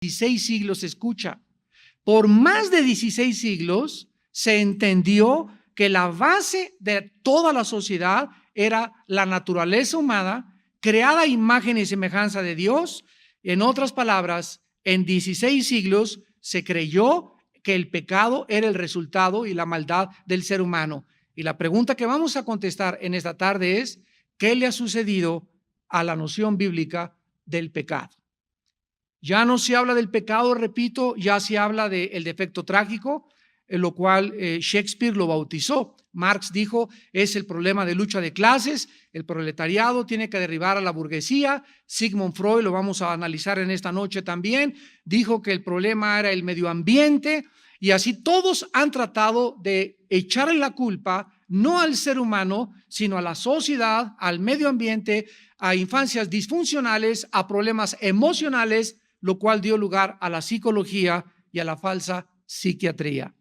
16 siglos se escucha. Por más de 16 siglos se entendió que la base de toda la sociedad era la naturaleza humana, creada a imagen y semejanza de Dios. En otras palabras, en 16 siglos se creyó que el pecado era el resultado y la maldad del ser humano. Y la pregunta que vamos a contestar en esta tarde es: ¿qué le ha sucedido a la noción bíblica del pecado? Ya no se habla del pecado, repito, ya se habla del defecto trágico, en lo cual Shakespeare lo bautizó. Marx dijo, es el problema de lucha de clases, el proletariado tiene que derribar a la burguesía. Sigmund Freud, lo vamos a analizar en esta noche también, dijo que el problema era el medio ambiente, y así todos han tratado de echarle la culpa no al ser humano, sino a la sociedad, al medio ambiente, a infancias disfuncionales, a problemas emocionales, lo cual dio lugar a la psicología y a la falsa psiquiatría.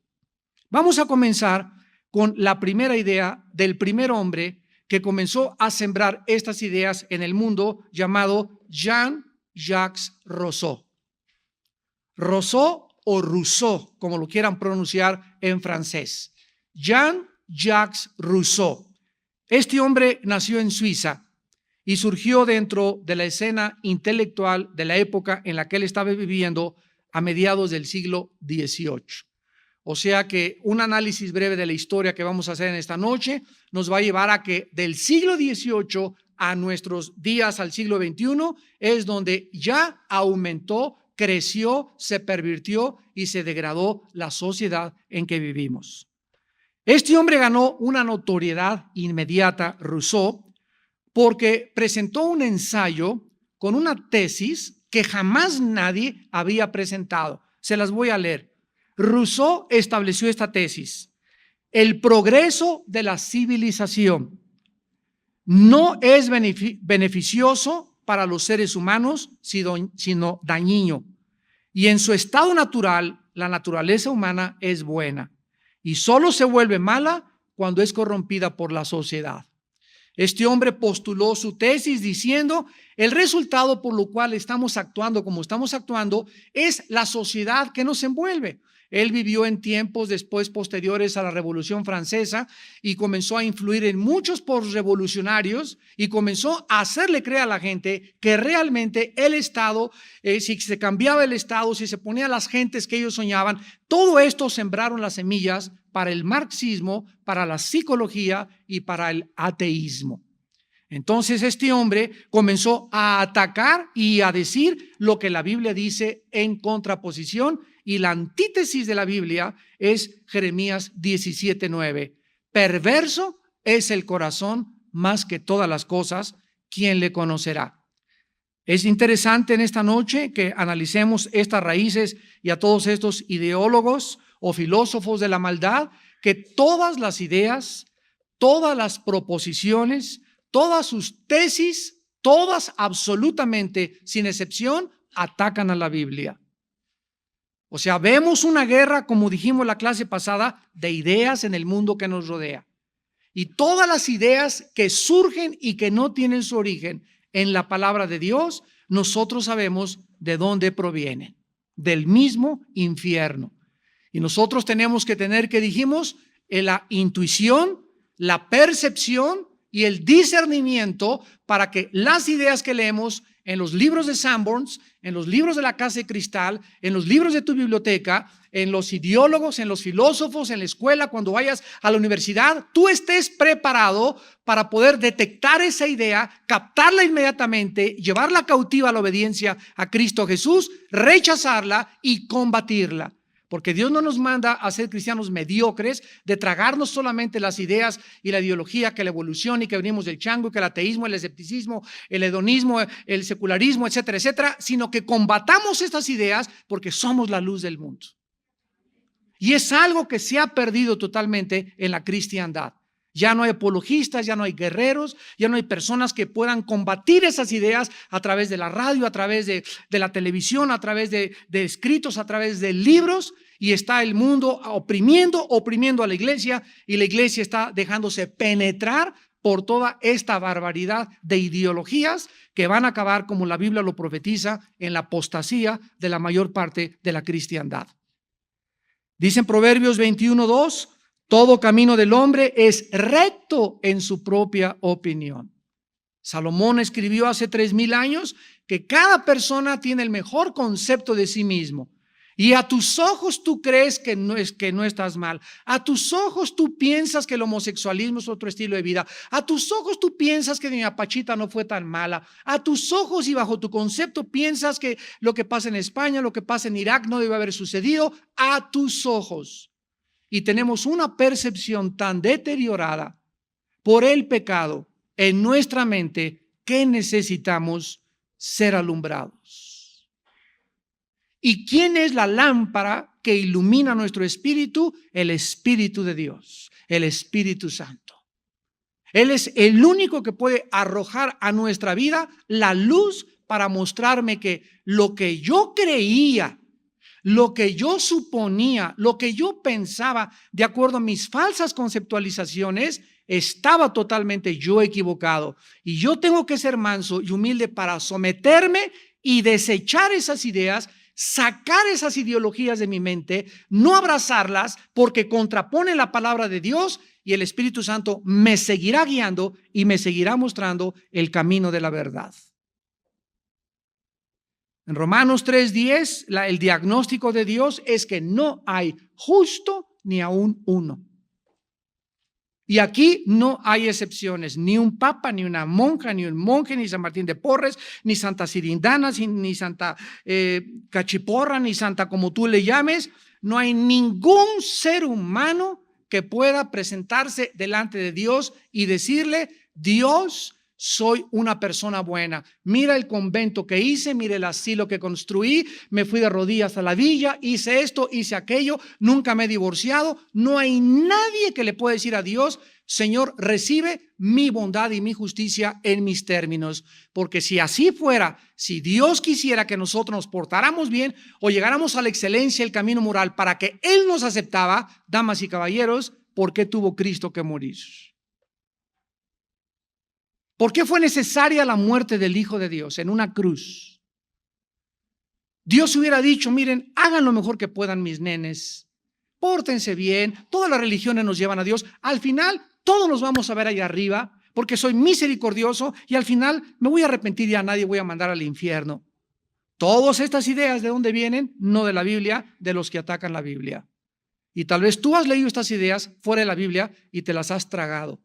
Vamos a comenzar con la primera idea del primer hombre que comenzó a sembrar estas ideas en el mundo, llamado Jean-Jacques Rousseau. Rousseau o Rousseau, como lo quieran pronunciar en francés. Jean-Jacques Rousseau. Este hombre nació en Suiza y surgió dentro de la escena intelectual de la época en la que él estaba viviendo a mediados del siglo XVIII. O sea que un análisis breve de la historia que vamos a hacer en esta noche nos va a llevar a que del siglo XVIII a nuestros días, al siglo XXI, es donde ya aumentó, creció, se pervirtió y se degradó la sociedad en que vivimos. Este hombre ganó una notoriedad inmediata, Rousseau, porque presentó un ensayo con una tesis que jamás nadie había presentado. Se las voy a leer. Rousseau estableció esta tesis: el progreso de la civilización no es beneficioso para los seres humanos, sino dañino. Y en su estado natural, la naturaleza humana es buena y solo se vuelve mala cuando es corrompida por la sociedad. Este hombre postuló su tesis diciendo: el resultado por lo cual estamos actuando como estamos actuando es la sociedad que nos envuelve. Él vivió en tiempos después posteriores a la Revolución Francesa y comenzó a influir en muchos postrevolucionarios y comenzó a hacerle creer a la gente que realmente el Estado, si se cambiaba el Estado, si se ponía a las gentes que ellos soñaban, todo esto sembraron las semillas para el marxismo, para la psicología y para el ateísmo. Entonces este hombre comenzó a atacar y a decir lo que la Biblia dice en contraposición, y la antítesis de la Biblia es Jeremías 17:9. Perverso es el corazón más que todas las cosas, ¿quién le conocerá? Es interesante en esta noche que analicemos estas raíces y a todos estos ideólogos o filósofos de la maldad, que todas las ideas, todas las proposiciones, todas sus tesis, todas absolutamente, sin excepción, atacan a la Biblia. O sea, vemos una guerra, como dijimos la clase pasada, de ideas en el mundo que nos rodea. Y todas las ideas que surgen y que no tienen su origen en la palabra de Dios, nosotros sabemos de dónde provienen: del mismo infierno. Y nosotros tenemos que tener, que dijimos, la intuición, la percepción y el discernimiento para que las ideas que leemos en los libros de Sanborns, en los libros de la Casa de Cristal, en los libros de tu biblioteca, en los ideólogos, en los filósofos, en la escuela, cuando vayas a la universidad, tú estés preparado para poder detectar esa idea, captarla inmediatamente, llevarla cautiva a la obediencia a Cristo Jesús, rechazarla y combatirla. Porque Dios no nos manda a ser cristianos mediocres, de tragarnos solamente las ideas y la ideología, que la evolución y que venimos del chango, que el ateísmo, el escepticismo, el hedonismo, el secularismo, etcétera, etcétera, sino que combatamos estas ideas porque somos la luz del mundo. Y es algo que se ha perdido totalmente en la cristiandad. Ya no hay apologistas, ya no hay guerreros, ya no hay personas que puedan combatir esas ideas a través de la radio, a través de la televisión, a través de escritos, a través de libros, y está el mundo oprimiendo a la iglesia, y la iglesia está dejándose penetrar por toda esta barbaridad de ideologías que van a acabar, como la Biblia lo profetiza, en la apostasía de la mayor parte de la cristiandad. Dice en Proverbios 21:2, todo camino del hombre es recto en su propia opinión. Salomón escribió hace 3000 años que cada persona tiene el mejor concepto de sí mismo. Y a tus ojos tú crees que no estás mal. A tus ojos tú piensas que el homosexualismo es otro estilo de vida. A tus ojos tú piensas que doña Pachita no fue tan mala. A tus ojos y bajo tu concepto piensas que lo que pasa en España, lo que pasa en Irak no debe haber sucedido. A tus ojos. Y tenemos una percepción tan deteriorada por el pecado en nuestra mente que necesitamos ser alumbrados. ¿Y quién es la lámpara que ilumina nuestro espíritu? El Espíritu de Dios, el Espíritu Santo. Él es el único que puede arrojar a nuestra vida la luz para mostrarme que lo que yo creía, lo que yo suponía, lo que yo pensaba, de acuerdo a mis falsas conceptualizaciones, estaba totalmente yo equivocado. Y yo tengo que ser manso y humilde para someterme y desechar esas ideas, sacar esas ideologías de mi mente, no abrazarlas porque contrapone la palabra de Dios, y el Espíritu Santo me seguirá guiando y me seguirá mostrando el camino de la verdad. En Romanos 3:10, el diagnóstico de Dios es que no hay justo ni aún uno. Y aquí no hay excepciones, ni un papa, ni una monja, ni un monje, ni San Martín de Porres, ni Santa Sirindana, ni Santa Cachiporra, ni Santa como tú le llames. No hay ningún ser humano que pueda presentarse delante de Dios y decirle: Dios, soy una persona buena. Mira el convento que hice, mira el asilo que construí, me fui de rodillas a la villa, hice esto, hice aquello, nunca me he divorciado. No hay nadie que le pueda decir a Dios: Señor, recibe mi bondad y mi justicia en mis términos. Porque si así fuera, si Dios quisiera que nosotros nos portáramos bien o llegáramos a la excelencia, el camino moral, para que Él nos aceptaba, damas y caballeros, ¿por qué tuvo Cristo que morir? ¿Por qué fue necesaria la muerte del Hijo de Dios en una cruz? Dios hubiera dicho: miren, hagan lo mejor que puedan mis nenes, pórtense bien, todas las religiones nos llevan a Dios, al final todos nos vamos a ver allá arriba, porque soy misericordioso y al final me voy a arrepentir y a nadie voy a mandar al infierno. Todas estas ideas, ¿de dónde vienen? No de la Biblia, de los que atacan la Biblia. Y tal vez tú has leído estas ideas fuera de la Biblia y te las has tragado,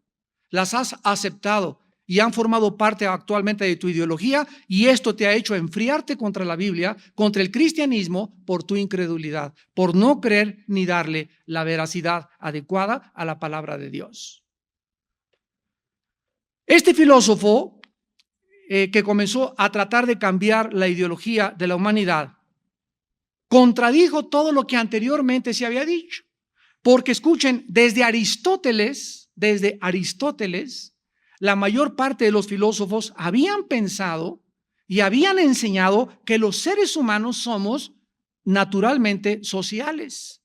las has aceptado y han formado parte actualmente de tu ideología, y esto te ha hecho enfriarte contra la Biblia, contra el cristianismo, por tu incredulidad, por no creer ni darle la veracidad adecuada a la palabra de Dios. Este filósofo que comenzó a tratar de cambiar la ideología de la humanidad contradijo todo lo que anteriormente se había dicho, porque escuchen, desde Aristóteles, la mayor parte de los filósofos habían pensado y habían enseñado que los seres humanos somos naturalmente sociales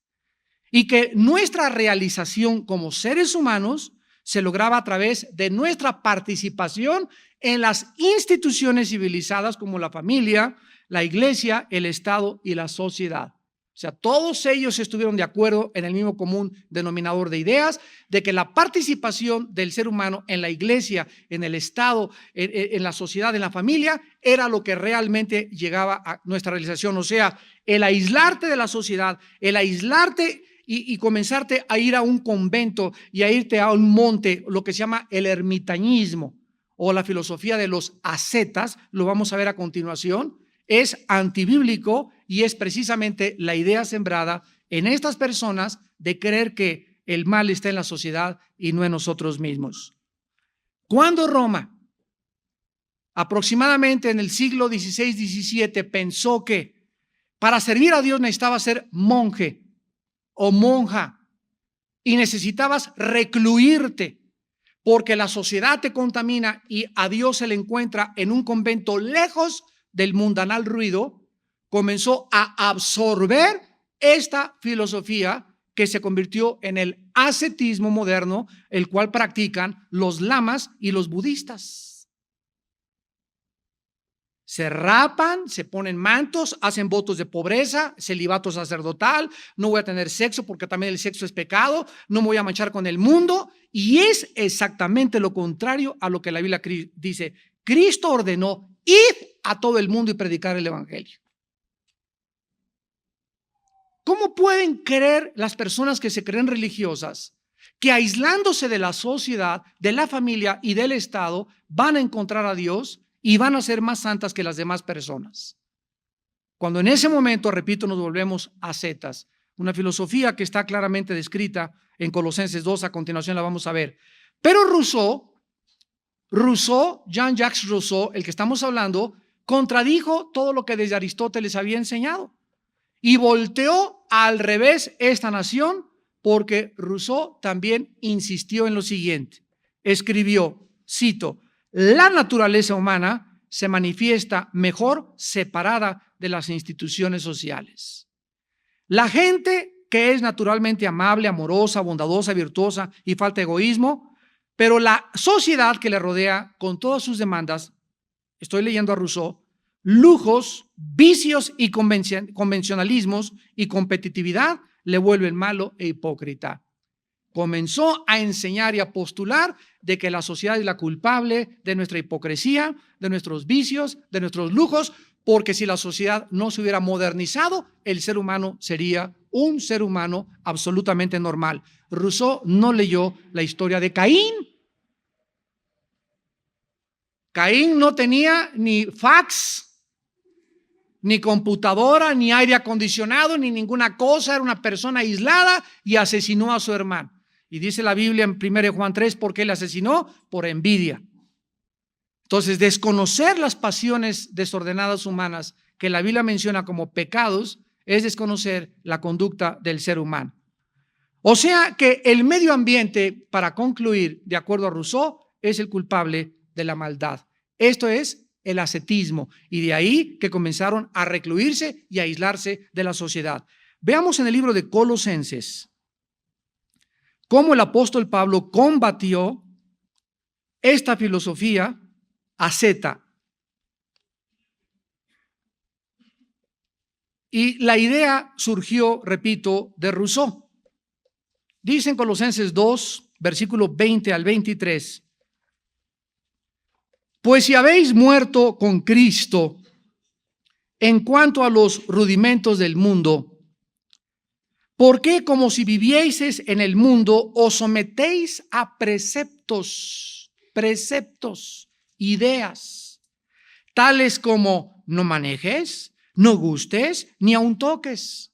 y que nuestra realización como seres humanos se lograba a través de nuestra participación en las instituciones civilizadas como la familia, la iglesia, el Estado y la sociedad. O sea, todos ellos estuvieron de acuerdo en el mismo común denominador de ideas, de que la participación del ser humano en la iglesia, en el Estado, en la sociedad, en la familia, era lo que realmente llegaba a nuestra realización. O sea, el aislarte de la sociedad, el aislarte y comenzarte a ir a un convento y a irte a un monte, lo que se llama el ermitañismo o la filosofía de los ascetas, lo vamos a ver a continuación, es antibíblico y es precisamente la idea sembrada en estas personas de creer que el mal está en la sociedad y no en nosotros mismos. Cuando Roma, aproximadamente en el siglo XVI-XVII, pensó que para servir a Dios necesitaba ser monje o monja y necesitabas recluirte porque la sociedad te contamina y a Dios se le encuentra en un convento lejos del mundanal ruido, comenzó a absorber esta filosofía que se convirtió en el ascetismo moderno, el cual practican los lamas y los budistas. Se rapan, se ponen mantos, hacen votos de pobreza, celibato sacerdotal, no voy a tener sexo porque también el sexo es pecado, no me voy a manchar con el mundo, y es exactamente lo contrario a lo que la Biblia dice. Cristo ordenó: id a todo el mundo y predicar el evangelio. ¿Cómo pueden creer las personas que se creen religiosas que aislándose de la sociedad, de la familia y del Estado van a encontrar a Dios y van a ser más santas que las demás personas? Cuando en ese momento, repito, nos volvemos ascetas. Una filosofía que está claramente descrita en Colosenses 2, a continuación la vamos a ver. Pero Rousseau, Jean-Jacques Rousseau, el que estamos hablando, contradijo todo lo que desde Aristóteles había enseñado y volteó al revés esta nación, porque Rousseau también insistió en lo siguiente. Escribió, cito: la naturaleza humana se manifiesta mejor separada de las instituciones sociales. La gente que es naturalmente amable, amorosa, bondadosa, virtuosa y falta de egoísmo, pero la sociedad que le rodea con todas sus demandas, estoy leyendo a Rousseau, lujos, vicios y convencionalismos y competitividad le vuelven malo e hipócrita. Comenzó a enseñar y a postular de que la sociedad es la culpable de nuestra hipocresía, de nuestros vicios, de nuestros lujos, porque si la sociedad no se hubiera modernizado, el ser humano sería un ser humano absolutamente normal. Rousseau no leyó la historia de Caín. Caín no tenía ni fax, ni computadora, ni aire acondicionado, ni ninguna cosa. Era una persona aislada y asesinó a su hermano. Y dice la Biblia en 1 Juan 3, ¿por qué le asesinó? Por envidia. Entonces, desconocer las pasiones desordenadas humanas que la Biblia menciona como pecados es desconocer la conducta del ser humano. O sea que el medio ambiente, para concluir, de acuerdo a Rousseau, es el culpable de la maldad. Esto es el ascetismo, y de ahí que comenzaron a recluirse y a aislarse de la sociedad. Veamos en el libro de Colosenses cómo el apóstol Pablo combatió esta filosofía asceta. Y la idea surgió, repito, de Rousseau. Dice en Colosenses 2, versículo 20 al 23, pues si habéis muerto con Cristo en cuanto a los rudimentos del mundo, ¿por qué, como si vivieseis en el mundo, os sometéis a preceptos, ideas, tales como no manejes, no gustes, ni aun toques,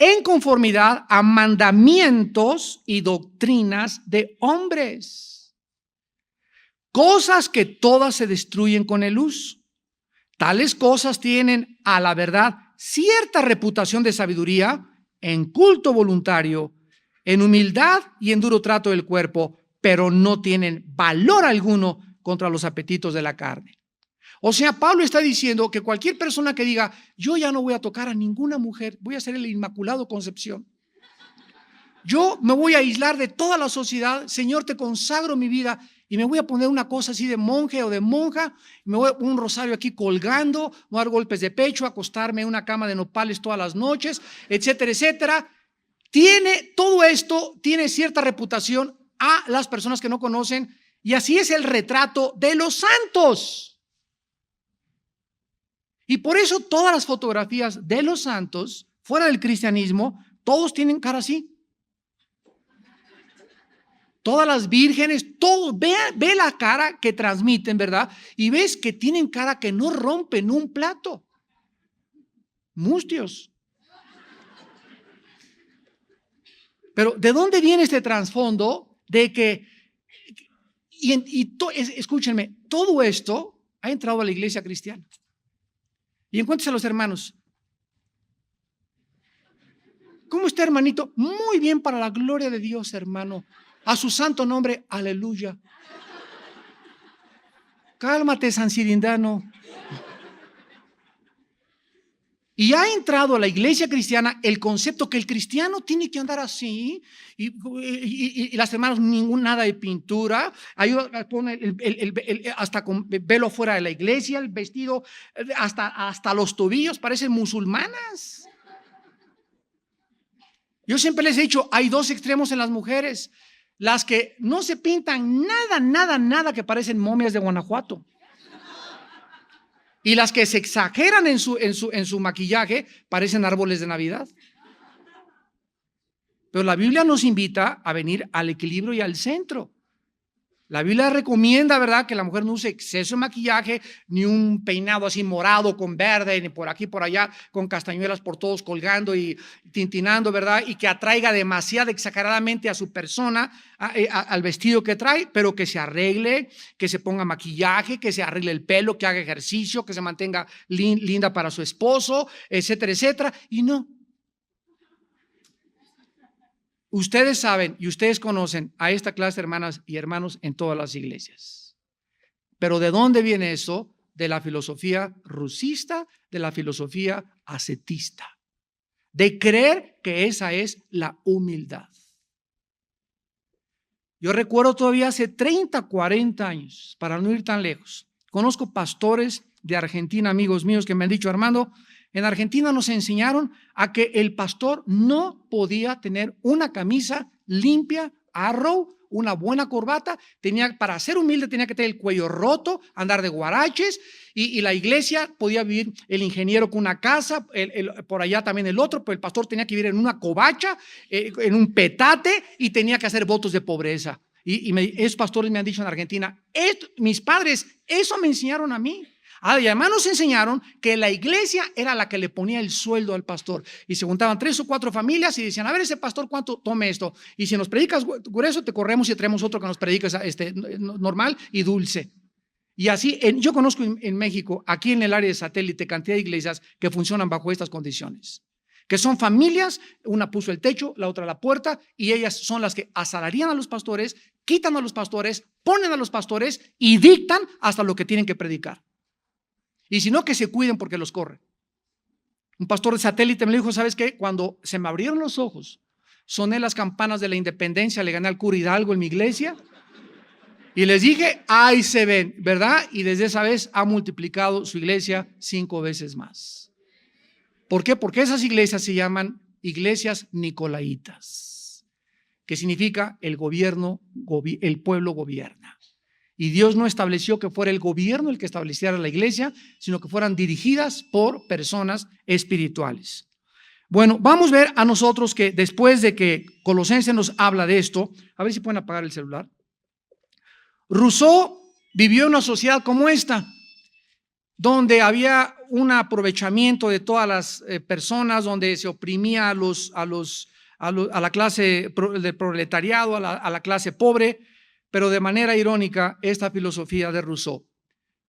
en conformidad a mandamientos y doctrinas de hombres? Cosas que todas se destruyen con el uso. Tales cosas tienen, a la verdad, cierta reputación de sabiduría, en culto voluntario, en humildad y en duro trato del cuerpo, pero no tienen valor alguno contra los apetitos de la carne. O sea, Pablo está diciendo que cualquier persona que diga, yo ya no voy a tocar a ninguna mujer, voy a ser el Inmaculado Concepción, yo me voy a aislar de toda la sociedad, Señor, te consagro mi vida, y me voy a poner una cosa así de monje o de monja, me voy a poner un rosario aquí colgando, voy a dar golpes de pecho, acostarme en una cama de nopales todas las noches, etcétera, etcétera. Todo esto tiene cierta reputación a las personas que no conocen, y así es el retrato de los santos. Y por eso todas las fotografías de los santos, fuera del cristianismo, todos tienen cara así. Todas las vírgenes, todos, ve la cara que transmiten, ¿verdad? Y ves que tienen cara que no rompen un plato. Mustios. Pero ¿de dónde viene este trasfondo de que, escúchenme, todo esto ha entrado a la iglesia cristiana? Y encuéntrese a los hermanos. ¿Cómo está, hermanito? Muy bien, para la gloria de Dios, hermano. A su santo nombre, aleluya. Cálmate, San Cirindano. Y ha entrado a la iglesia cristiana el concepto que el cristiano tiene que andar así y las hermanas nada de pintura, pone hasta con velo fuera de la iglesia, el vestido hasta los tobillos, parecen musulmanas. Yo siempre les he dicho, hay dos extremos en las mujeres, las que no se pintan nada que parecen momias de Guanajuato. Y las que se exageran en su maquillaje parecen árboles de Navidad. Pero la Biblia nos invita a venir al equilibrio y al centro. La Biblia recomienda, ¿verdad?, que la mujer no use exceso de maquillaje, ni un peinado así morado con verde, ni por aquí, por allá, con castañuelas por todos colgando y tintinando, ¿verdad? Y que atraiga demasiado exageradamente a su persona, al vestido que trae, pero que se arregle, que se ponga maquillaje, que se arregle el pelo, que haga ejercicio, que se mantenga linda para su esposo, etcétera, etcétera. Y no. Ustedes saben y ustedes conocen a esta clase de hermanas y hermanos en todas las iglesias. Pero ¿de dónde viene eso? De la filosofía rusista, de la filosofía ascetista, de creer que esa es la humildad. Yo recuerdo todavía hace 30, 40 años, para no ir tan lejos, conozco pastores de Argentina, amigos míos, que me han dicho: Armando, en Argentina nos enseñaron a que el pastor no podía tener una camisa limpia, arrow, una buena corbata, para ser humilde tenía que tener el cuello roto, andar de guaraches, y la iglesia podía vivir el ingeniero con una casa, por allá también el otro, pero el pastor tenía que vivir en una covacha, en un petate, y tenía que hacer votos de pobreza. Y esos pastores me han dicho en Argentina, mis padres, eso me enseñaron a mí. Y además nos enseñaron que la iglesia era la que le ponía el sueldo al pastor, y se juntaban 3 o 4 familias y decían: a ver, ese pastor, ¿cuánto tome esto? Y si nos predicas grueso, te corremos y traemos otro que nos prediques normal y dulce. Y así, yo conozco en México, aquí en el área de satélite, cantidad de iglesias que funcionan bajo estas condiciones, que son familias, una puso el techo, la otra la puerta, y ellas son las que asalarian a los pastores, quitan a los pastores, ponen a los pastores y dictan hasta lo que tienen que predicar. Y si no, que se cuiden porque los corre. Un pastor de satélite me dijo: ¿sabes qué? Cuando se me abrieron los ojos, soné las campanas de la independencia, le gané al cura Hidalgo en mi iglesia y les dije: ahí se ven, ¿verdad? Y desde esa vez ha multiplicado su iglesia 5 veces más. ¿Por qué? Porque esas iglesias se llaman iglesias nicolaitas, que significa el pueblo gobierna. Y Dios no estableció que fuera el gobierno el que estableciera la iglesia, sino que fueran dirigidas por personas espirituales. Bueno, vamos a ver a nosotros que después de que Colosenses nos habla de esto, a ver si pueden apagar el celular. Rousseau vivió en una sociedad como esta, donde había un aprovechamiento de todas las personas, donde se oprimía a la clase del proletariado, a la clase pobre. Pero de manera irónica, esta filosofía de Rousseau,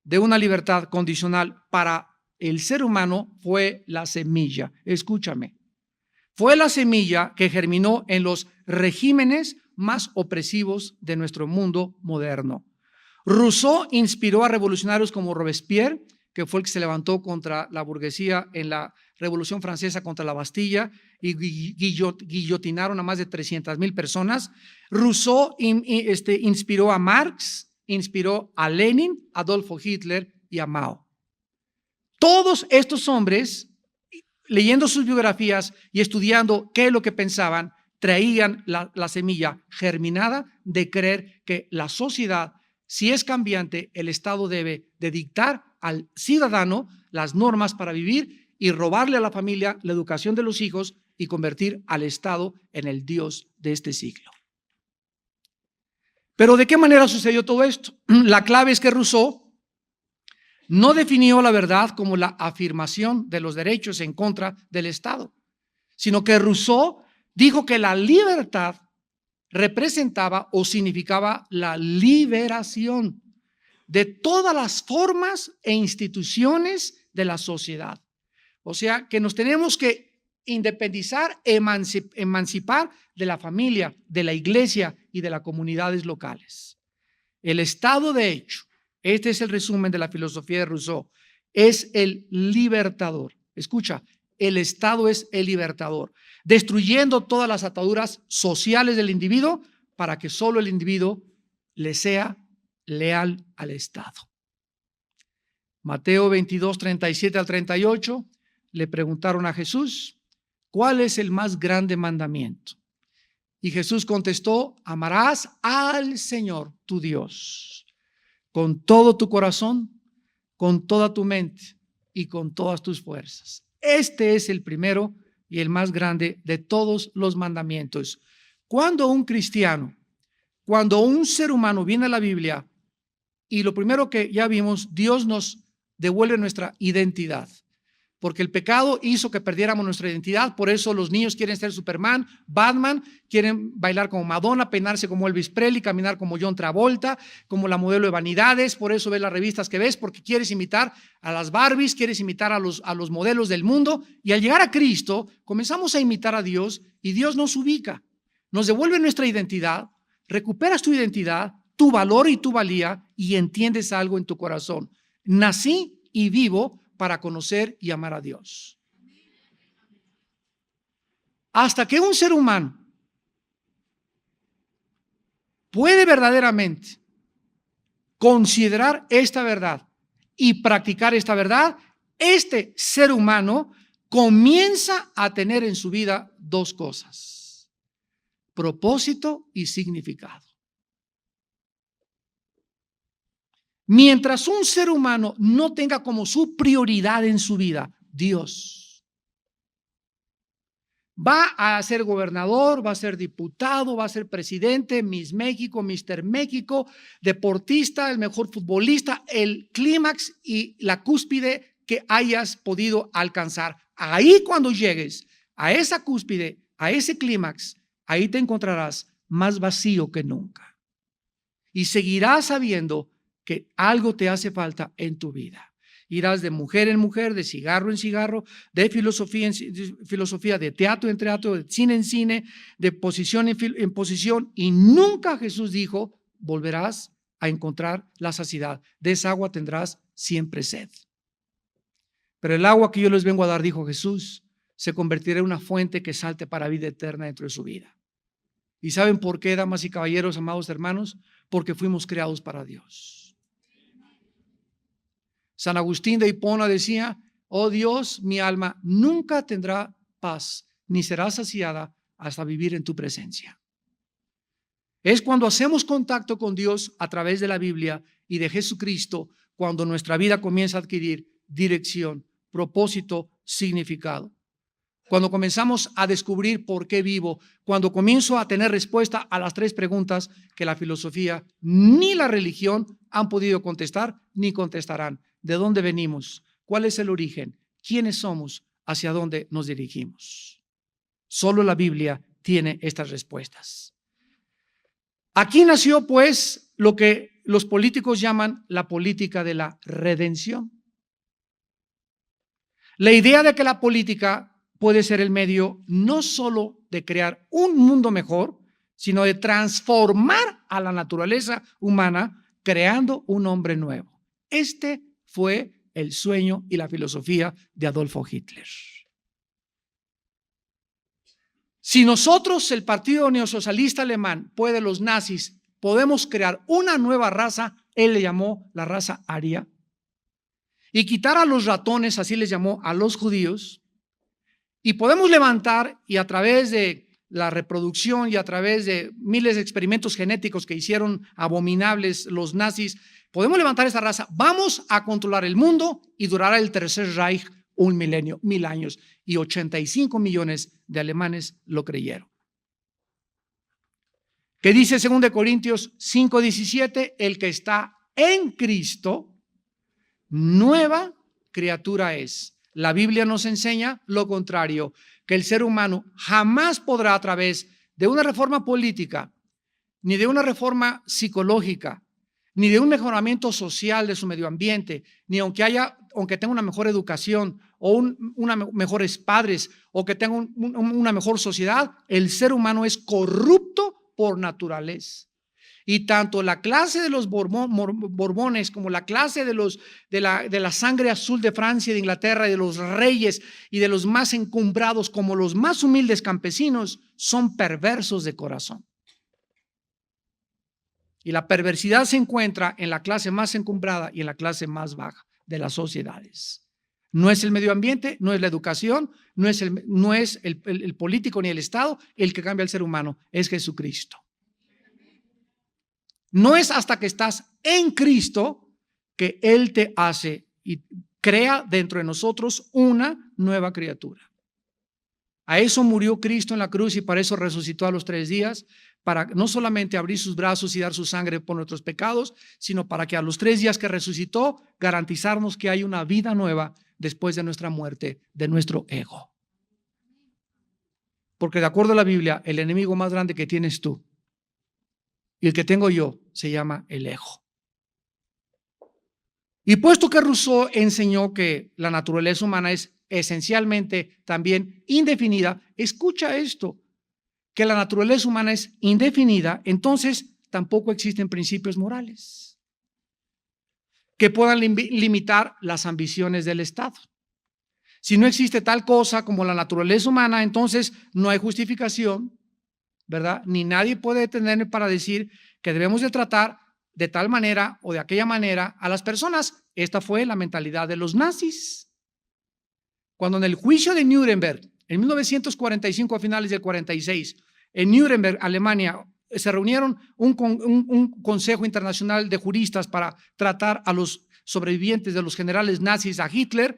de una libertad condicional para el ser humano, fue la semilla. Escúchame, fue la semilla que germinó en los regímenes más opresivos de nuestro mundo moderno. Rousseau inspiró a revolucionarios como Robespierre, que fue el que se levantó contra la burguesía en la Revolución Francesa contra la Bastilla y guillotinaron a más de 300,000 personas. Rousseau inspiró a Marx, inspiró a Lenin, Adolfo Hitler y a Mao. Todos estos hombres, leyendo sus biografías y estudiando qué es lo que pensaban, traían la semilla germinada de creer que la sociedad, si es cambiante, el Estado debe de dictar al ciudadano las normas para vivir y robarle a la familia la educación de los hijos y convertir al Estado en el Dios de este siglo. Pero ¿de qué manera sucedió todo esto? La clave es que Rousseau no definió la verdad como la afirmación de los derechos en contra del Estado, sino que Rousseau dijo que la libertad representaba o significaba la liberación de todas las formas e instituciones de la sociedad. O sea, que nos tenemos que independizar, emancipar de la familia, de la iglesia y de las comunidades locales. El Estado, de hecho, este es el resumen de la filosofía de Rousseau, es el libertador. Escucha, el Estado es el libertador, destruyendo todas las ataduras sociales del individuo para que solo el individuo le sea leal al Estado. Mateo 22, 37 al 38, le preguntaron a Jesús, ¿cuál es el más grande mandamiento? Y Jesús contestó, amarás al Señor, tu Dios, con todo tu corazón, con toda tu mente y con todas tus fuerzas. Este es el primero y el más grande de todos los mandamientos. Cuando un cristiano, cuando un ser humano viene a la Biblia, y lo primero que ya vimos, Dios nos devuelve nuestra identidad, porque el pecado hizo que perdiéramos nuestra identidad. Por eso los niños quieren ser Superman, Batman, quieren bailar como Madonna, peinarse como Elvis Presley, caminar como John Travolta, como la modelo de vanidades. Por eso ves las revistas que ves, porque quieres imitar a las Barbies, quieres imitar a los modelos del mundo. Y al llegar a Cristo, comenzamos a imitar a Dios y Dios nos ubica, nos devuelve nuestra identidad, recuperas tu identidad, tu valor y tu valía, y entiendes algo en tu corazón. Nací y vivo para conocer y amar a Dios. Hasta que un ser humano puede verdaderamente considerar esta verdad y practicar esta verdad, este ser humano comienza a tener en su vida dos cosas: propósito y significado. Mientras un ser humano no tenga como su prioridad en su vida Dios, va a ser gobernador, va a ser diputado, va a ser presidente, Miss México, Mister México, deportista, el mejor futbolista, el clímax y la cúspide que hayas podido alcanzar. Ahí, cuando llegues a esa cúspide, a ese clímax, ahí te encontrarás más vacío que nunca. Y seguirás sabiendo que algo te hace falta en tu vida. Irás de mujer en mujer, de cigarro en cigarro, de filosofía en filosofía, de teatro en teatro, de cine en cine, de posición en posición, y nunca Jesús dijo, volverás a encontrar la saciedad. De esa agua tendrás siempre sed. Pero el agua que yo les vengo a dar, dijo Jesús, se convertirá en una fuente que salte para vida eterna dentro de su vida. ¿Y saben por qué, damas y caballeros, amados hermanos? Porque fuimos creados para Dios. San Agustín de Hipona decía, oh Dios, mi alma nunca tendrá paz, ni será saciada hasta vivir en tu presencia. Es cuando hacemos contacto con Dios a través de la Biblia y de Jesucristo, cuando nuestra vida comienza a adquirir dirección, propósito, significado. Cuando comenzamos a descubrir por qué vivo, cuando comienzo a tener respuesta a las tres preguntas que la filosofía ni la religión han podido contestar ni contestarán. ¿De dónde venimos? ¿Cuál es el origen? ¿Quiénes somos? ¿Hacia dónde nos dirigimos? Solo la Biblia tiene estas respuestas. Aquí nació, pues, lo que los políticos llaman la política de la redención. La idea de que la política puede ser el medio no solo de crear un mundo mejor, sino de transformar a la naturaleza humana creando un hombre nuevo. Este fue el sueño y la filosofía de Adolfo Hitler. Si nosotros, el Partido Neosocialista Alemán, los nazis, podemos crear una nueva raza, él le llamó la raza aria, y quitar a los ratones, así les llamó a los judíos, y podemos levantar, y a través de la reproducción y a través de miles de experimentos genéticos que hicieron abominables los nazis, podemos levantar esta raza, vamos a controlar el mundo y durará el Tercer Reich 1 milenio, 1000 años, y 85 millones de alemanes lo creyeron. ¿Qué dice 2 Corintios 5:17? El que está en Cristo, nueva criatura es. La Biblia nos enseña lo contrario, que el ser humano jamás podrá, a través de una reforma política, ni de una reforma psicológica, ni de un mejoramiento social de su medio ambiente, ni aunque tenga una mejor educación o mejores padres o que tenga una mejor sociedad, el ser humano es corrupto por naturaleza. Y tanto la clase de los Borbones como la clase de la sangre azul de Francia y de Inglaterra, y de los reyes y de los más encumbrados como los más humildes campesinos, son perversos de corazón. Y la perversidad se encuentra en la clase más encumbrada y en la clase más baja de las sociedades. No es el medio ambiente, no es la educación, no es el político ni el Estado el que cambia al ser humano, es Jesucristo. No es hasta que estás en Cristo que Él te hace y crea dentro de nosotros una nueva criatura. A eso murió Cristo en la cruz y para eso resucitó a los 3 días, para no solamente abrir sus brazos y dar su sangre por nuestros pecados, sino para que a los 3 días que resucitó, garantizarnos que hay una vida nueva después de nuestra muerte, de nuestro ego. Porque de acuerdo a la Biblia, el enemigo más grande que tienes tú y el que tengo yo se llama el ego. Y puesto que Rousseau enseñó que la naturaleza humana es esencialmente también indefinida, escucha esto, que la naturaleza humana es indefinida, entonces tampoco existen principios morales que puedan limitar las ambiciones del Estado. Si no existe tal cosa como la naturaleza humana, entonces no hay justificación, ¿verdad? Ni nadie puede detenerme para decir que debemos de tratar de tal manera o de aquella manera a las personas. Esta fue la mentalidad de los nazis. Cuando en el juicio de Nuremberg, en 1945, a finales del 46, en Nuremberg, Alemania, se reunieron un consejo internacional de juristas para tratar a los sobrevivientes de los generales nazis a Hitler.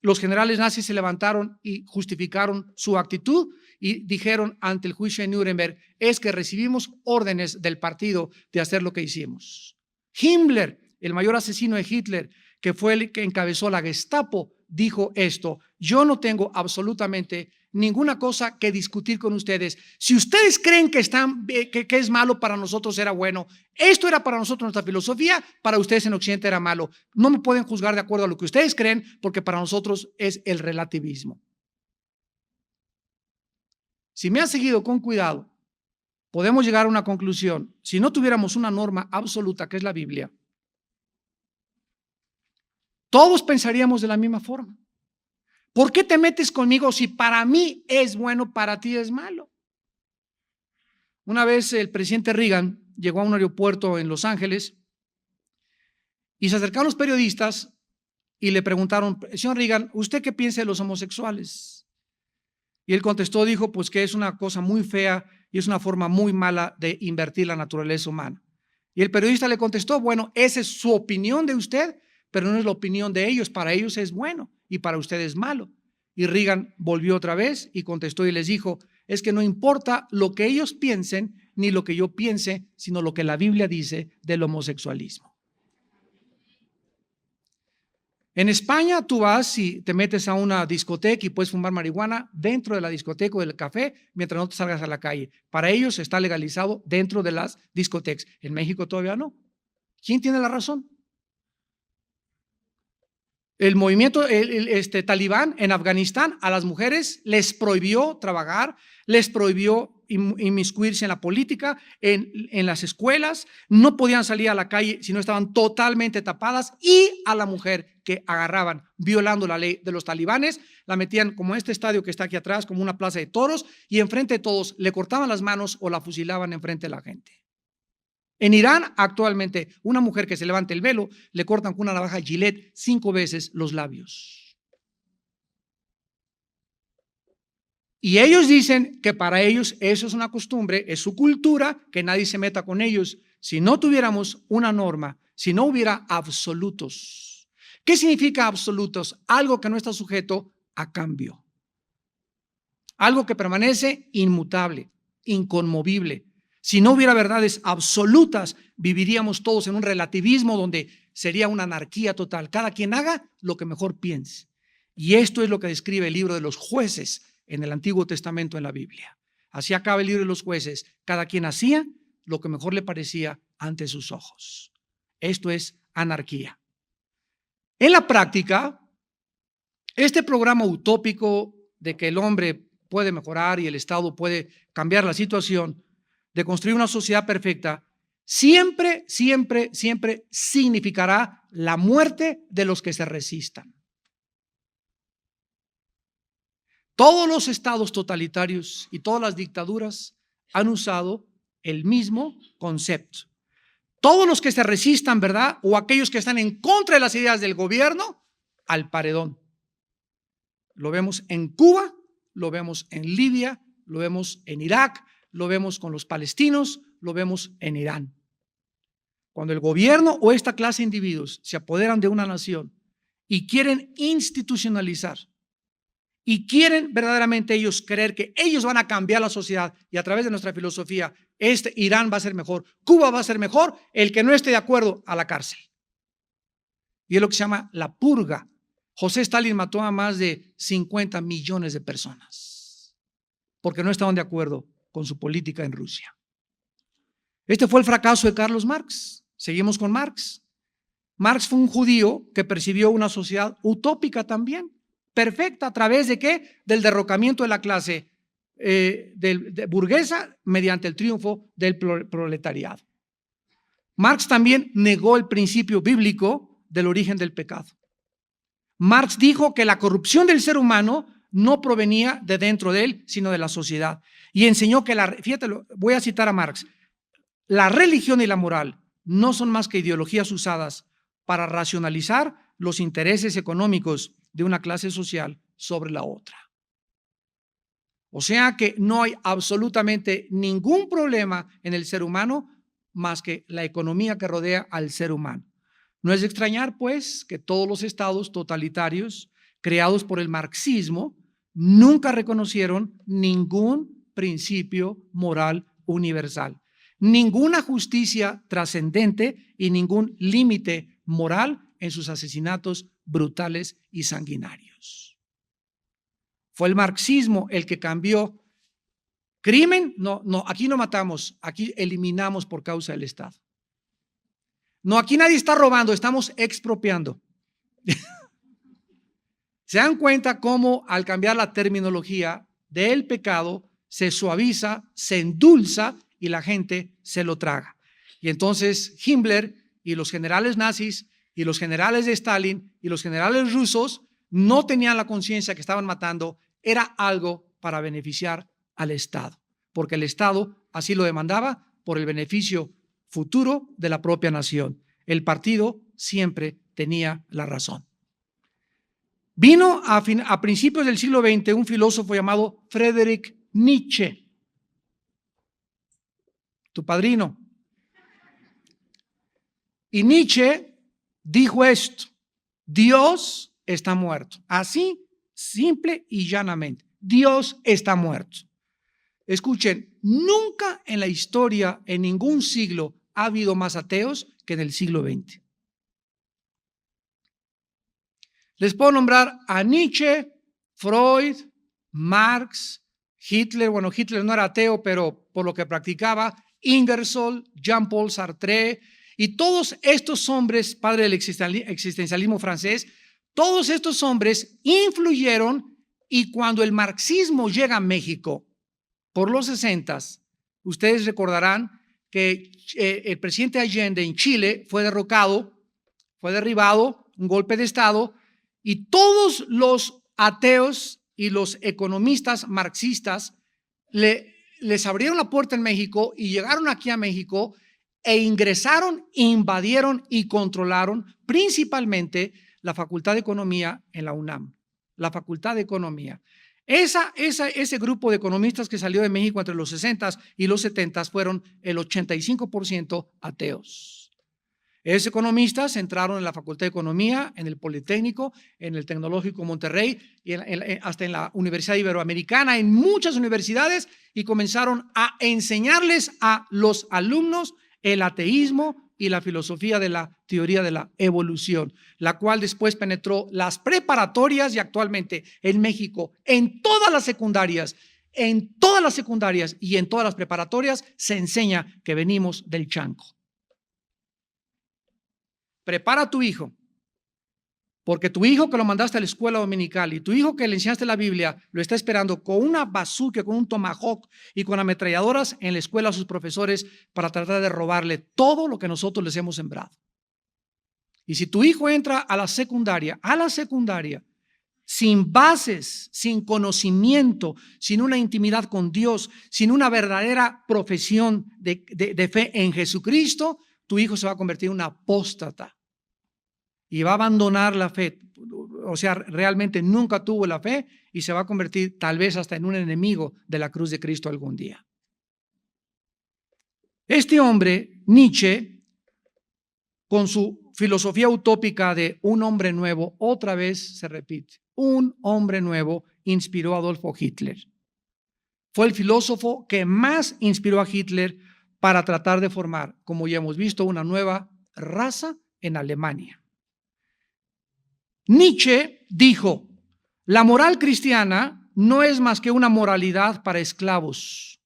Los generales nazis se levantaron y justificaron su actitud y dijeron ante el juicio de Nuremberg, es que recibimos órdenes del partido de hacer lo que hicimos. Himmler, el mayor asesino de Hitler, que fue el que encabezó la Gestapo, dijo esto: yo no tengo absolutamente ninguna cosa que discutir con ustedes. Si ustedes creen que es malo, para nosotros era bueno. Esto era para nosotros nuestra filosofía, para ustedes en Occidente era malo. No me pueden juzgar de acuerdo a lo que ustedes creen, porque para nosotros es el relativismo. Si me has seguido con cuidado, podemos llegar a una conclusión. Si no tuviéramos una norma absoluta, que es la Biblia, todos pensaríamos de la misma forma. ¿Por qué te metes conmigo si para mí es bueno, para ti es malo? Una vez el presidente Reagan llegó a un aeropuerto en Los Ángeles y se acercaron los periodistas y le preguntaron, señor Reagan, ¿usted qué piensa de los homosexuales? Y él contestó, dijo, pues que es una cosa muy fea y es una forma muy mala de invertir la naturaleza humana. Y el periodista le contestó, bueno, esa es su opinión de usted, pero no es la opinión de ellos. Para ellos es bueno y para usted es malo. Y Reagan volvió otra vez y contestó y les dijo, es que no importa lo que ellos piensen ni lo que yo piense, sino lo que la Biblia dice del homosexualismo. En España tú vas y te metes a una discoteca y puedes fumar marihuana dentro de la discoteca o del café mientras no te salgas a la calle. Para ellos está legalizado dentro de las discotecas. En México todavía no. ¿Quién tiene la razón? El movimiento talibán en Afganistán a las mujeres les prohibió trabajar, les prohibió inmiscuirse en la política, en las escuelas, no podían salir a la calle si no estaban totalmente tapadas, y a la mujer que agarraban violando la ley de los talibanes, la metían como este estadio que está aquí atrás, como una plaza de toros, y enfrente de todos le cortaban las manos o la fusilaban enfrente de la gente. En Irán, actualmente, una mujer que se levante el velo, le cortan con una navaja Gillette 5 veces los labios. Y ellos dicen que para ellos eso es una costumbre, es su cultura, que nadie se meta con ellos. Si no tuviéramos una norma, si no hubiera absolutos. ¿Qué significa absolutos? Algo que no está sujeto a cambio. Algo que permanece inmutable, inconmovible. Si no hubiera verdades absolutas, viviríamos todos en un relativismo donde sería una anarquía total. Cada quien haga lo que mejor piense. Y esto es lo que describe el libro de los jueces en el Antiguo Testamento en la Biblia. Así acaba el libro de los jueces. Cada quien hacía lo que mejor le parecía ante sus ojos. Esto es anarquía. En la práctica, este programa utópico de que el hombre puede mejorar y el Estado puede cambiar la situación, de construir una sociedad perfecta, siempre, siempre, siempre significará la muerte de los que se resistan. Todos los estados totalitarios y todas las dictaduras han usado el mismo concepto. Todos los que se resistan, ¿verdad? O aquellos que están en contra de las ideas del gobierno, al paredón. Lo vemos en Cuba, lo vemos en Libia, lo vemos en Irak, lo vemos con los palestinos, lo vemos en Irán. Cuando el gobierno o esta clase de individuos se apoderan de una nación y quieren institucionalizar y quieren verdaderamente ellos creer que ellos van a cambiar la sociedad y a través de nuestra filosofía, Irán va a ser mejor, Cuba va a ser mejor, el que no esté de acuerdo a la cárcel. Y es lo que se llama la purga. José Stalin mató a más de 50 millones de personas porque no estaban de acuerdo con su política en Rusia. Este fue el fracaso de Carlos Marx. Seguimos con Marx. Marx fue un judío que percibió una sociedad utópica también, perfecta, ¿a través de qué? Del derrocamiento de la clase burguesa mediante el triunfo del proletariado. Marx también negó el principio bíblico del origen del pecado. Marx dijo que la corrupción del ser humano no provenía de dentro de él, sino de la sociedad. Y enseñó que, fíjate, voy a citar a Marx, la religión y la moral no son más que ideologías usadas para racionalizar los intereses económicos de una clase social sobre la otra. O sea que no hay absolutamente ningún problema en el ser humano más que la economía que rodea al ser humano. No es de extrañar, pues, que todos los estados totalitarios creados por el marxismo nunca reconocieron ningún principio moral universal, ninguna justicia trascendente y ningún límite moral en sus asesinatos brutales y sanguinarios. Fue el marxismo el que cambió. Crimen, no, aquí no matamos, aquí eliminamos por causa del Estado. No, aquí nadie está robando, estamos expropiando. ¿Se dan cuenta cómo al cambiar la terminología del pecado se suaviza, se endulza y la gente se lo traga? Y entonces Himmler y los generales nazis y los generales de Stalin y los generales rusos no tenían la conciencia que estaban matando, era algo para beneficiar al Estado, porque el Estado así lo demandaba por el beneficio futuro de la propia nación. El partido siempre tenía la razón. Vino a principios del siglo XX un filósofo llamado Friedrich Nietzsche, tu padrino. Y Nietzsche dijo esto: Dios está muerto. Así, simple y llanamente. Dios está muerto. Escuchen, nunca en la historia, en ningún siglo, ha habido más ateos que en el siglo XX. Les puedo nombrar a Nietzsche, Freud, Marx, Hitler. Bueno, Hitler no era ateo, pero por lo que practicaba, Ingersoll, Jean-Paul Sartre y todos estos hombres, padre del existencialismo francés, todos estos hombres influyeron, y cuando el marxismo llega a México por los 60s, ustedes recordarán que el presidente Allende en Chile fue derrocado, fue derribado, un golpe de Estado, y todos los ateos y los economistas marxistas les abrieron la puerta en México y llegaron aquí a México e ingresaron, invadieron y controlaron principalmente la Facultad de Economía en la UNAM, la Facultad de Economía. Ese grupo de economistas que salió de México entre los 60s y los 70s fueron el 85% ateos. Esos economistas entraron en la Facultad de Economía, en el Politécnico, en el Tecnológico Monterrey y hasta en la Universidad Iberoamericana, en muchas universidades, y comenzaron a enseñarles a los alumnos el ateísmo y la filosofía de la teoría de la evolución, la cual después penetró las preparatorias y actualmente en México, en todas las secundarias y en todas las preparatorias se enseña que venimos del chango. Prepara a tu hijo Porque tu hijo que lo mandaste a la escuela dominical y tu hijo que le enseñaste la Biblia lo está esperando con una bazooka, con un tomahawk y con ametralladoras en la escuela a sus profesores para tratar de robarle todo lo que nosotros les hemos sembrado. Y si tu hijo entra a la secundaria, sin bases, sin conocimiento, sin una intimidad con Dios, sin una verdadera profesión de fe en Jesucristo, tu hijo se va a convertir en un apóstata y va a abandonar la fe. O sea, realmente nunca tuvo la fe y se va a convertir tal vez hasta en un enemigo de la cruz de Cristo algún día. Este hombre, Nietzsche, con su filosofía utópica de un hombre nuevo, otra vez se repite. Un hombre nuevo inspiró a Adolfo Hitler. Fue el filósofo que más inspiró a Hitler para tratar de formar, como ya hemos visto, una nueva raza en Alemania. Nietzsche dijo: la moral cristiana no es más que una moralidad para esclavos.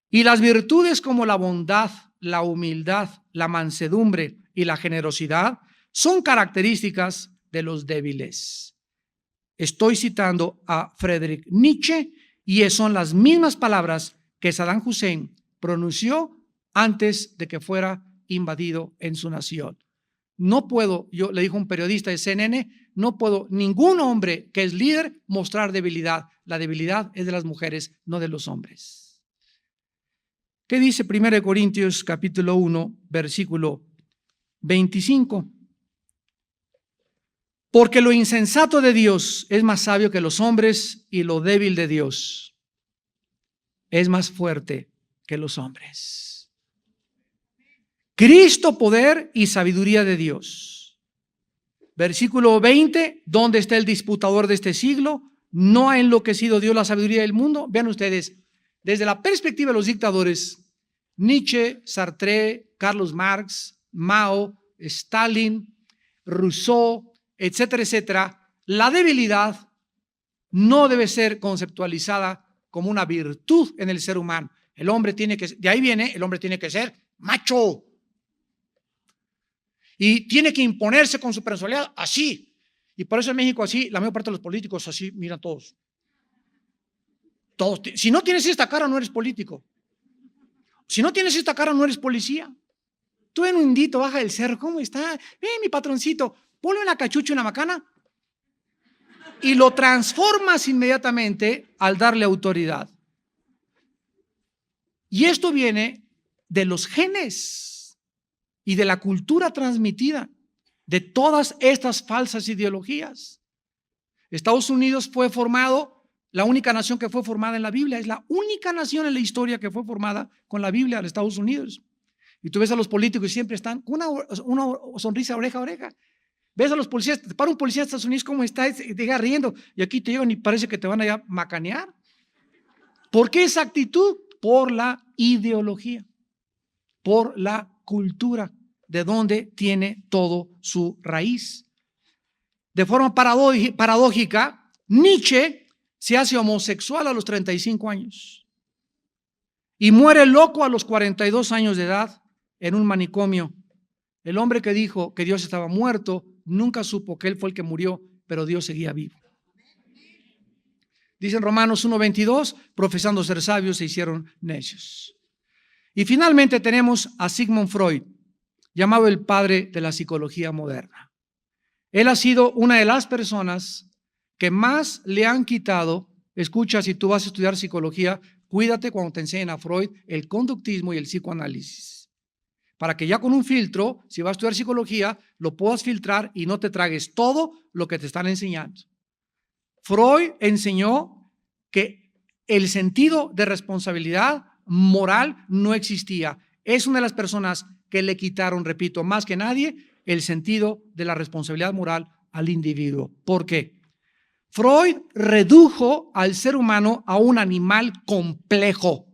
Y las virtudes como la bondad, la humildad, la mansedumbre y la generosidad son características de los débiles. Estoy citando a Friedrich Nietzsche y son las mismas palabras que Saddam Hussein pronunció antes de que fuera invadido en su nación. No puedo, yo le dijo un periodista de CNN, no puedo ningún hombre que es líder mostrar debilidad. La debilidad es de las mujeres, no de los hombres. ¿Qué dice 1 Corintios capítulo 1, versículo 25? Porque lo insensato de Dios es más sabio que los hombres y lo débil de Dios es más fuerte que los hombres. Cristo, poder y sabiduría de Dios. Versículo 20, ¿dónde está el disputador de este siglo? ¿No ha enloquecido Dios la sabiduría del mundo? Vean ustedes, desde la perspectiva de los dictadores, Nietzsche, Sartre, Carlos Marx, Mao, Stalin, Rousseau, etcétera, etcétera, la debilidad no debe ser conceptualizada como una virtud en el ser humano. El hombre tiene que, de ahí viene, el hombre tiene que ser macho. Y tiene que imponerse con su personalidad así. Y por eso en México así, la mayor parte de los políticos así, miran todos. Todos. Si no tienes esta cara, no eres político. Si no tienes esta cara, no eres policía. Tú ven un indito, baja del cerro, ¿cómo está? Ven, mi patroncito, ponle una cachucha y una macana. Y lo transformas inmediatamente al darle autoridad. Y esto viene de los genes y de la cultura transmitida, de todas estas falsas ideologías. Estados Unidos fue formado, la única nación que fue formada en la Biblia, es la única nación en la historia que fue formada con la Biblia, de Estados Unidos. Y tú ves a los políticos y siempre están con una sonrisa oreja a oreja. Ves a los policías, te para un policía de Estados Unidos, ¿cómo está? Te llega riendo y aquí te llegan y parece que te van a macanear. ¿Por qué esa actitud? Por la ideología, por la cultura, de donde tiene todo su raíz. De forma paradójica, Nietzsche se hace homosexual a los 35 años y muere loco a los 42 años de edad en un manicomio. El hombre que dijo que Dios estaba muerto nunca supo que él fue el que murió, pero Dios seguía vivo. Dice en Romanos 1:22, profesando ser sabios se hicieron necios. Y finalmente tenemos a Sigmund Freud, llamado el padre de la psicología moderna. Él ha sido una de las personas que más le han quitado. Escucha, si tú vas a estudiar psicología, cuídate cuando te enseñen a Freud el conductismo y el psicoanálisis. Para que ya con un filtro, si vas a estudiar psicología, lo puedas filtrar y no te tragues todo lo que te están enseñando. Freud enseñó que el sentido de responsabilidad moral no existía. Es una de las personas que le quitaron, repito, más que nadie, el sentido de la responsabilidad moral al individuo. ¿Por qué? Freud redujo al ser humano a un animal complejo.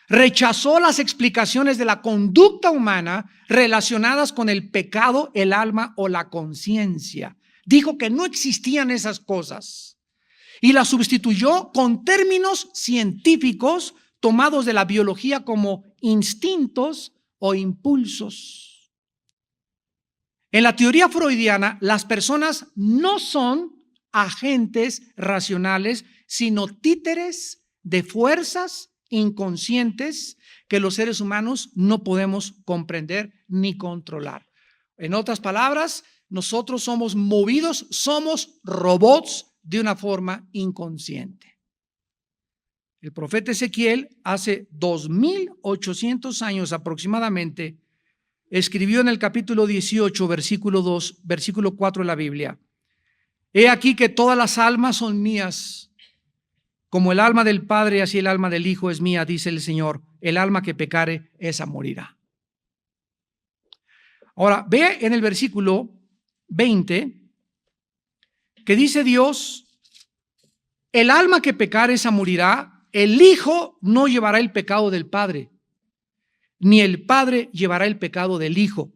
Rechazó las explicaciones de la conducta humana relacionadas con el pecado, el alma o la conciencia. Dijo que no existían esas cosas y las sustituyó con términos científicos tomados de la biología como instintos o impulsos. En la teoría freudiana, las personas no son agentes racionales, sino títeres de fuerzas inconscientes que los seres humanos no podemos comprender ni controlar. En otras palabras, nosotros somos movidos, somos robots de una forma inconsciente. El profeta Ezequiel, hace 2800 años aproximadamente, escribió en el capítulo 18, versículo 2, versículo 4 de la Biblia: he aquí que todas las almas son mías, como el alma del Padre, así el alma del Hijo es mía, dice el Señor. El alma que pecare, esa morirá. Ahora, ve en el versículo 20 que dice Dios: el alma que pecare, esa morirá. El Hijo no llevará el pecado del Padre, ni el Padre llevará el pecado del Hijo.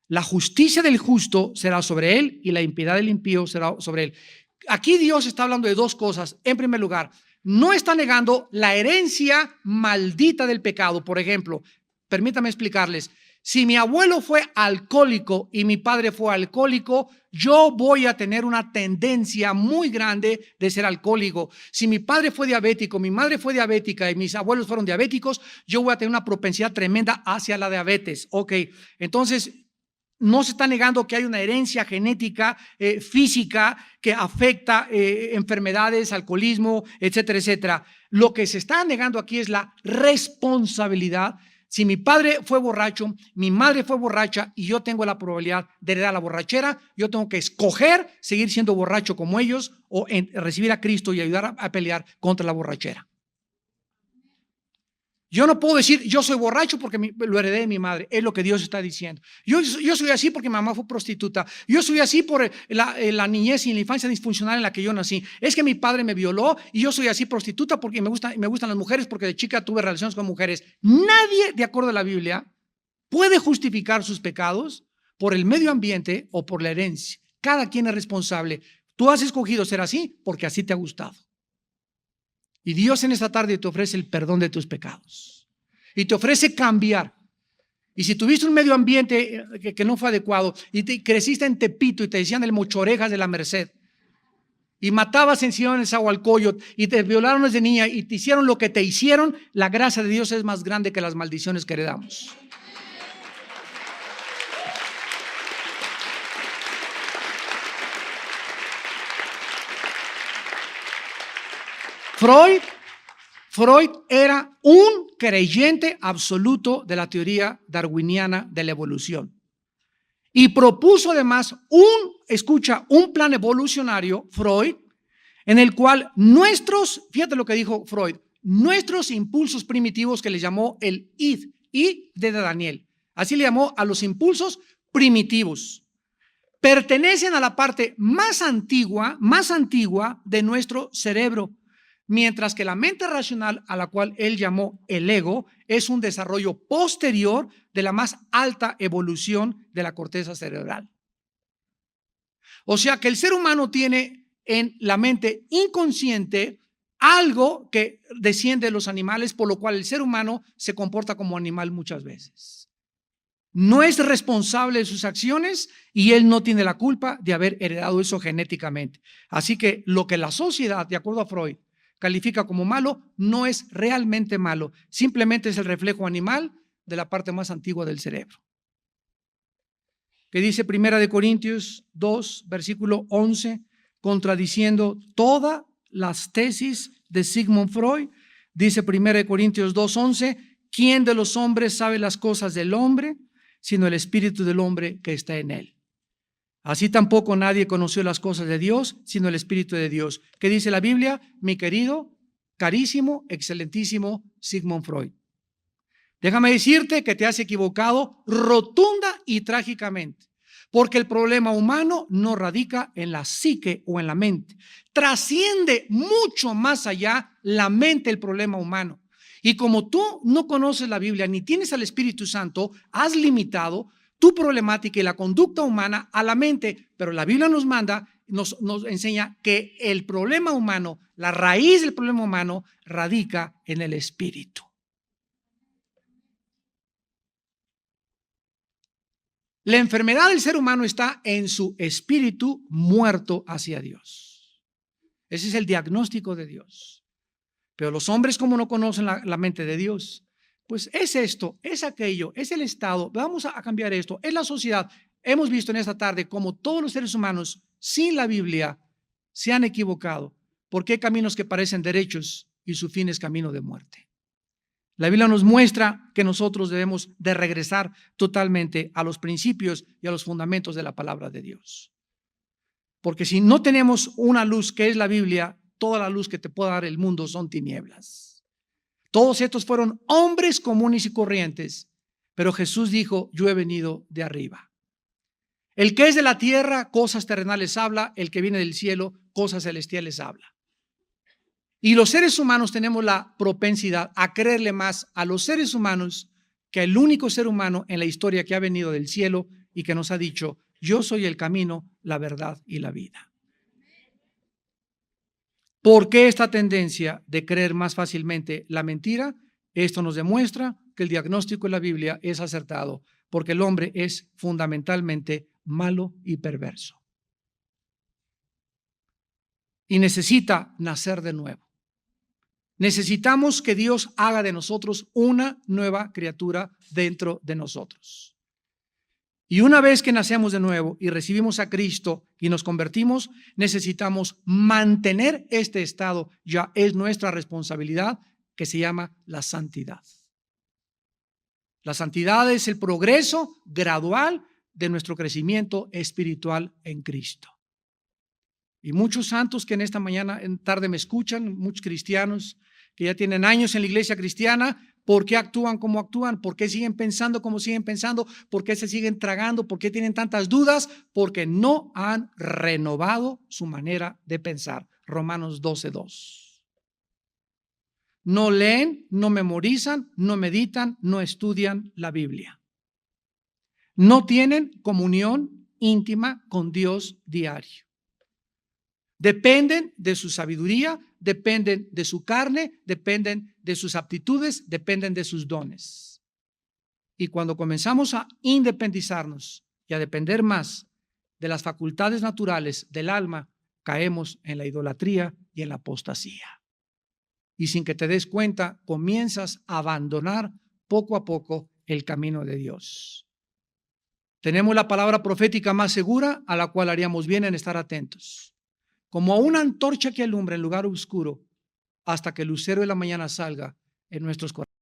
La justicia del justo será sobre él y la impiedad del impío será sobre él. Aquí Dios está hablando de dos cosas. En primer lugar, no está negando la herencia maldita del pecado. Por ejemplo, permítame explicarles. Si mi abuelo fue alcohólico y mi padre fue alcohólico, yo voy a tener una tendencia muy grande de ser alcohólico. Si mi padre fue diabético, mi madre fue diabética y mis abuelos fueron diabéticos, yo voy a tener una propensidad tremenda hacia la diabetes. Ok, entonces no se está negando que hay una herencia genética, física, que afecta enfermedades, alcoholismo, etcétera, etcétera. Lo que se está negando aquí es la responsabilidad. Si mi padre fue borracho, mi madre fue borracha y yo tengo la probabilidad de heredar la borrachera, yo tengo que escoger seguir siendo borracho como ellos o recibir a Cristo y ayudar a pelear contra la borrachera. Yo no puedo decir yo soy borracho porque lo heredé de mi madre. Es lo que Dios está diciendo. Yo soy así porque mi mamá fue prostituta. Yo soy así por la niñez y la infancia disfuncional en la que yo nací. Es que mi padre me violó y yo soy así prostituta porque me gustan las mujeres, porque de chica tuve relaciones con mujeres. Nadie, de acuerdo a la Biblia, puede justificar sus pecados por el medio ambiente o por la herencia. Cada quien es responsable. Tú has escogido ser así porque así te ha gustado. Y Dios en esta tarde te ofrece el perdón de tus pecados. Y te ofrece cambiar. Y si tuviste un medio ambiente que no fue adecuado y creciste en Tepito y te decían el mochorejas de la Merced y matabas en Sion el Zahualcóyotl y te violaron desde niña y te hicieron lo que te hicieron, la gracia de Dios es más grande que las maldiciones que heredamos. Freud era un creyente absoluto de la teoría darwiniana de la evolución y propuso además un plan evolucionario, Freud, en el cual fíjate lo que dijo Freud, nuestros impulsos primitivos, que le llamó el id de Daniel, así le llamó a los impulsos primitivos, pertenecen a la parte más antigua de nuestro cerebro. Mientras que la mente racional, a la cual él llamó el ego, es un desarrollo posterior de la más alta evolución de la corteza cerebral. O sea que el ser humano tiene en la mente inconsciente algo que desciende de los animales, por lo cual el ser humano se comporta como animal muchas veces. No es responsable de sus acciones y él no tiene la culpa de haber heredado eso genéticamente. Así que lo que la sociedad, de acuerdo a Freud, califica como malo, no es realmente malo, simplemente es el reflejo animal de la parte más antigua del cerebro. Que dice 1 Corintios 2, versículo 11, contradiciendo todas las tesis de Sigmund Freud, dice 1 Corintios 2, 11, ¿quién de los hombres sabe las cosas del hombre, sino el espíritu del hombre que está en él? Así tampoco nadie conoció las cosas de Dios, sino el Espíritu de Dios. ¿Qué dice la Biblia? Mi querido, carísimo, excelentísimo Sigmund Freud. Déjame decirte que te has equivocado rotunda y trágicamente, porque el problema humano no radica en la psique o en la mente. Trasciende mucho más allá la mente el problema humano. Y como tú no conoces la Biblia ni tienes al Espíritu Santo, has limitado tu problemática y la conducta humana a la mente, pero la Biblia nos enseña que el problema humano, la raíz del problema humano radica en el espíritu. La enfermedad del ser humano está en su espíritu muerto hacia Dios. Ese es el diagnóstico de Dios. Pero los hombres, como no conocen la mente de Dios, pues es esto, es aquello, es el Estado, vamos a cambiar esto, es la sociedad. Hemos visto en esta tarde cómo todos los seres humanos sin la Biblia se han equivocado, porque hay caminos que parecen derechos y su fin es camino de muerte. La Biblia nos muestra que nosotros debemos de regresar totalmente a los principios y a los fundamentos de la palabra de Dios. Porque si no tenemos una luz que es la Biblia, toda la luz que te pueda dar el mundo son tinieblas. Todos estos fueron hombres comunes y corrientes, pero Jesús dijo, yo he venido de arriba. El que es de la tierra, cosas terrenales habla, el que viene del cielo, cosas celestiales habla. Y los seres humanos tenemos la propensidad a creerle más a los seres humanos que al único ser humano en la historia que ha venido del cielo y que nos ha dicho, yo soy el camino, la verdad y la vida. ¿Por qué esta tendencia de creer más fácilmente la mentira? Esto nos demuestra que el diagnóstico de la Biblia es acertado, porque el hombre es fundamentalmente malo y perverso. Y necesita nacer de nuevo. Necesitamos que Dios haga de nosotros una nueva criatura dentro de nosotros. Y una vez que nacemos de nuevo y recibimos a Cristo y nos convertimos, necesitamos mantener este estado. Ya es nuestra responsabilidad, que se llama la santidad. La santidad es el progreso gradual de nuestro crecimiento espiritual en Cristo. Y muchos santos que en esta mañana, en tarde me escuchan, muchos cristianos que ya tienen años en la iglesia cristiana, ¿por qué actúan como actúan? ¿Por qué siguen pensando como siguen pensando? ¿Por qué se siguen tragando? ¿Por qué tienen tantas dudas? Porque no han renovado su manera de pensar. Romanos 12:2. No leen, no memorizan, no meditan, no estudian la Biblia. No tienen comunión íntima con Dios diario. Dependen de su sabiduría, dependen de su carne, dependen de sus aptitudes, dependen de sus dones. Y cuando comenzamos a independizarnos y a depender más de las facultades naturales del alma, caemos en la idolatría y en la apostasía. Y sin que te des cuenta, comienzas a abandonar poco a poco el camino de Dios. Tenemos la palabra profética más segura, a la cual haríamos bien en estar atentos. Como una antorcha que alumbra en lugar oscuro hasta que el lucero de la mañana salga en nuestros corazones.